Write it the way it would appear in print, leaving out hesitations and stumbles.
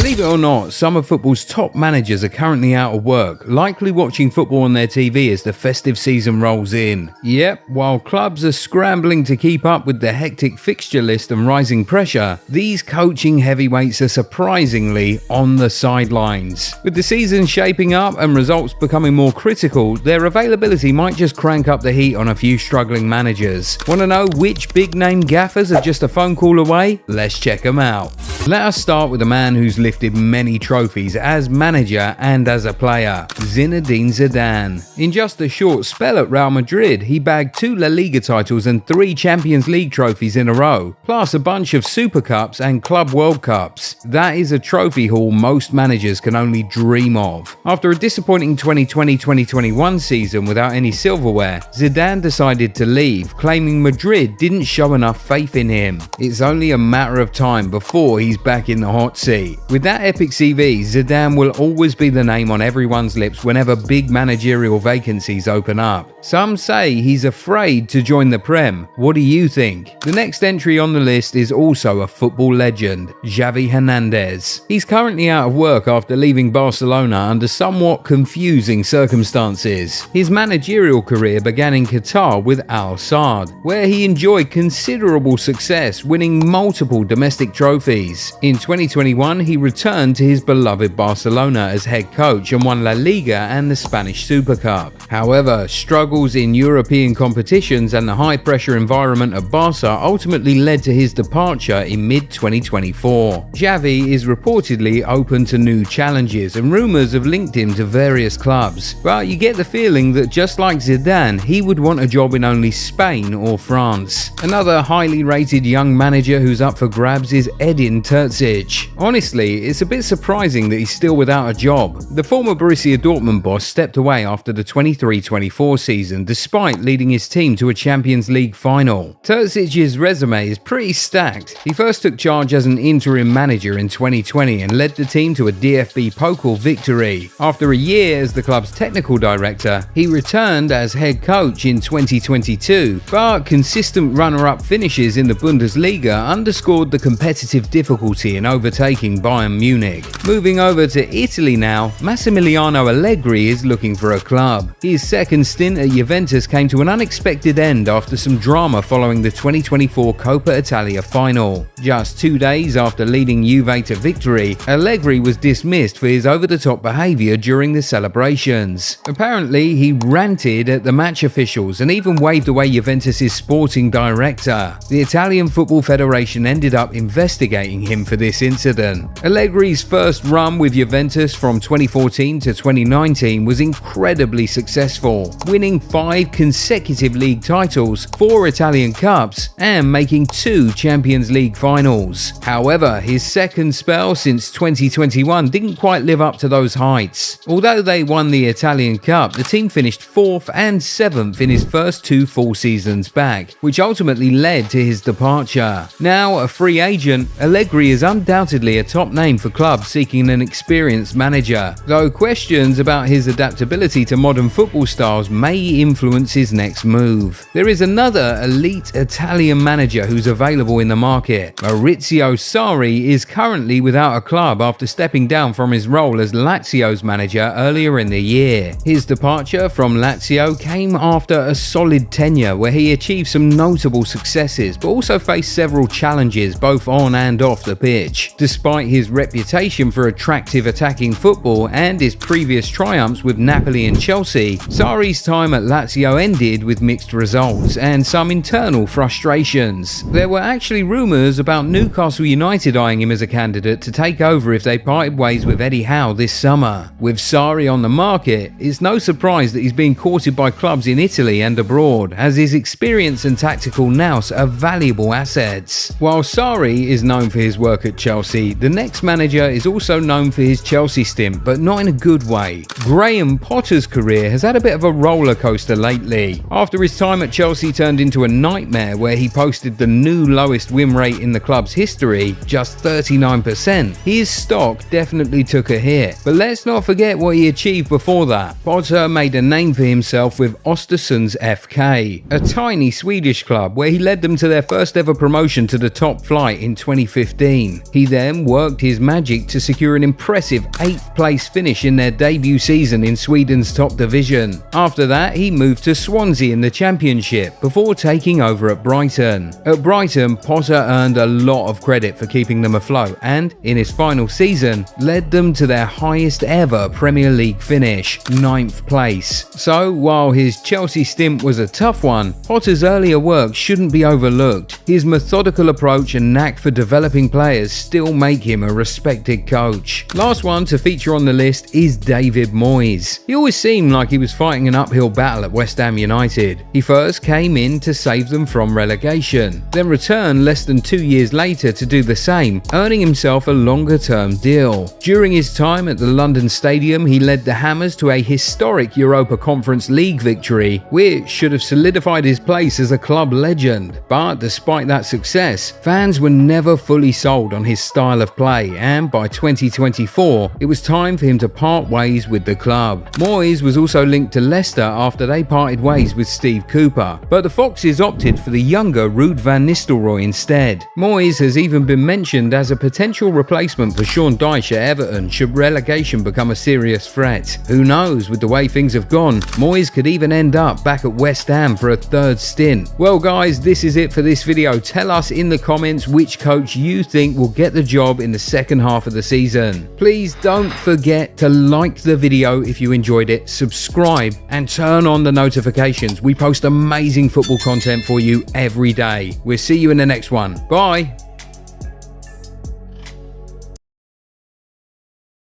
Believe it or not, some of football's top managers are currently out of work, likely watching football on their TV as the festive season rolls in. Yep, while clubs are scrambling to keep up with the hectic fixture list and rising pressure, these coaching heavyweights are surprisingly on the sidelines. With the season shaping up and results becoming more critical, their availability might just crank up the heat on a few struggling managers. Want to know which big-name gaffers are just a phone call away? Let's check them out. Let us start with a man who's lifted many trophies as manager and as a player, Zinedine Zidane. In just a short spell at Real Madrid, he bagged 2 La Liga titles and 3 Champions League trophies in a row, plus a bunch of Super Cups and Club World Cups. That is a trophy haul most managers can only dream of. After a disappointing 2020-2021 season without any silverware, Zidane decided to leave, claiming Madrid didn't show enough faith in him. It's only a matter of time before he's back in the hot seat. With that epic CV, Zidane will always be the name on everyone's lips whenever big managerial vacancies open up. Some say he's afraid to join the Prem. What do you think? The next entry on the list is also a football legend, Xavi Hernandez. He's currently out of work after leaving Barcelona under somewhat confusing circumstances. His managerial career began in Qatar with Al Sadd, where he enjoyed considerable success, winning multiple domestic trophies. In 2021, he returned to his beloved Barcelona as head coach and won La Liga and the Spanish Super Cup. However, struggles in European competitions and the high-pressure environment of Barca ultimately led to his departure in mid-2024. Xavi is reportedly open to new challenges, and rumours have linked him to various clubs. But you get the feeling that just like Zidane, he would want a job in only Spain or France. Another highly rated young manager who's up for grabs is Edin Terzic. Honestly, it's a bit surprising that he's still without a job. The former Borussia Dortmund boss stepped away after the 23-24 season despite leading his team to a Champions League final. Terzic's resume is pretty stacked. He first took charge as an interim manager in 2020 and led the team to a DFB Pokal victory. After a year as the club's technical director, he returned as head coach in 2022, but consistent runner-up finishes in the Bundesliga underscored the competitive difficulty in overtaking Bayern Munich. Moving over to Italy now, Massimiliano Allegri is looking for a club. His second stint at Juventus came to an unexpected end after some drama following the 2024 Coppa Italia final. Just 2 days after leading Juve to victory, Allegri was dismissed for his over-the-top behaviour during the celebrations. Apparently, he ranted at the match officials and even waved away Juventus' sporting director. The Italian Football Federation ended up investigating him for this incident. Allegri's first run with Juventus from 2014 to 2019 was incredibly successful, winning 5 consecutive league titles, 4 Italian Cups, and making 2 Champions League finals. However, his second spell since 2021 didn't quite live up to those heights. Although they won the Italian Cup, the team finished 4th and 7th in his first 2 full seasons back, which ultimately led to his departure. Now a free agent, Allegri is undoubtedly a top name for clubs seeking an experienced manager, though questions about his adaptability to modern football styles may influence his next move. There is another elite Italian manager who's available in the market. Maurizio Sarri is currently without a club after stepping down from his role as Lazio's manager earlier in the year. His departure from Lazio came after a solid tenure where he achieved some notable successes, but also faced several challenges both on and off the pitch. Despite his reputation for attractive attacking football and his previous triumphs with Napoli and Chelsea, Sarri's time at Lazio ended with mixed results and some internal frustrations. There were actually rumours about Newcastle United eyeing him as a candidate to take over if they parted ways with Eddie Howe this summer. With Sarri on the market, it's no surprise that he's being courted by clubs in Italy and abroad, as his experience and tactical nous are valuable assets. While Sarri is known for his work at Chelsea, the next manager is also known for his Chelsea stint, but not in a good way. Graham Potter's career has had a bit of a roller coaster lately. After his time at Chelsea turned into a nightmare where he posted the new lowest win rate in the club's history, just 39%, his stock definitely took a hit. But let's not forget what he achieved before that. Potter made a name for himself with Östersunds FK, a tiny Swedish club where he led them to their first ever promotion to the top flight in 2015. He then worked his his magic to secure an impressive 8th place finish in their debut season in Sweden's top division. After that, he moved to Swansea in the Championship before taking over at Brighton. At Brighton, Potter earned a lot of credit for keeping them afloat and, in his final season, led them to their highest ever Premier League finish, 9th place. So, while his Chelsea stint was a tough one, Potter's earlier work shouldn't be overlooked. His methodical approach and knack for developing players still make him a respected coach. Last one to feature on the list is David Moyes. He always seemed like he was fighting an uphill battle at West Ham United. He first came in to save them from relegation, then returned less than 2 years later to do the same, earning himself a longer-term deal. During his time at the London Stadium, he led the Hammers to a historic Europa Conference League victory, which should have solidified his place as a club legend. But despite that success, fans were never fully sold on his style of play, and by 2024, it was time for him to part ways with the club. Moyes was also linked to Leicester after they parted ways with Steve Cooper, but the Foxes opted for the younger Ruud van Nistelrooy instead. Moyes has even been mentioned as a potential replacement for Sean Dyche at Everton should relegation become a serious threat. Who knows, with the way things have gone, Moyes could even end up back at West Ham for a 3rd stint. Well guys, this is it for this video. Tell us in the comments which coach you think will get the job in the second half of the season. Please don't forget to like the video if you enjoyed it, subscribe and turn on the notifications. We post amazing football content for you every day. We'll see you in the next one. Bye!